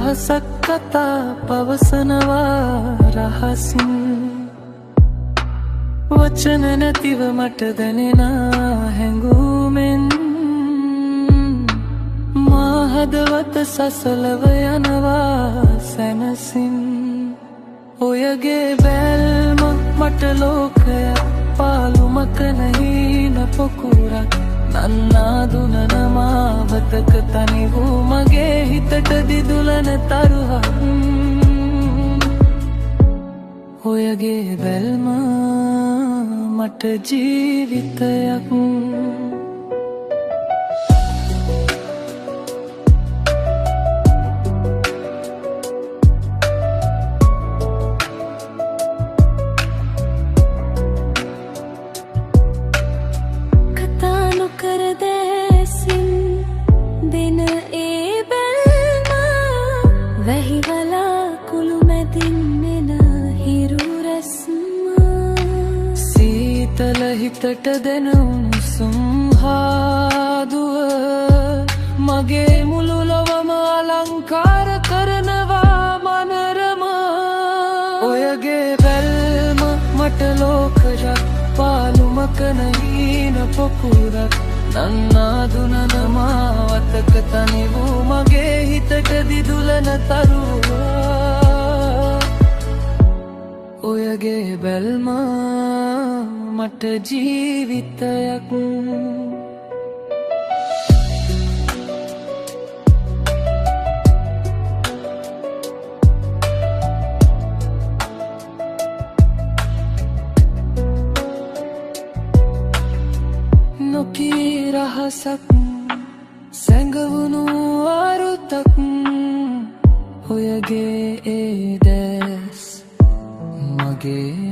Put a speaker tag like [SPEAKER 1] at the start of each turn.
[SPEAKER 1] රහසක් කතා පවසනවා රහසින් වචන නැතිව මට දැනෙන හැඟුමෙන් මා හදවත සසලව යනවා සැනසින් ඔයගේ බැල්ම මට ලෝකයක් පාළුමක නැහින පොකුරක් නන්නාදුනන මාවතක තනි වූ මගේ හිතට දිදුලන තරුහක් ඔයගේ බැල්ම මට ජීවිතයක් සීතල හිතට දෙන උණුසුම් හාදුව මගේ මුළු ලොවම අලංකාර කරනවා මනරම ඔයගේ බැල්ම මට ලෝකයක් පාළුමක නැහින පොකුරක් නන්නාදුනන මාවතක තනි වූ මගේ හිතට දිදුලන තරුවා ඔයගේ බැල්ම මට ජීවිතයක් නොකී රහසක් සැඟවුණු අරුතක් ඔයගේ ඒ දැස් මගේ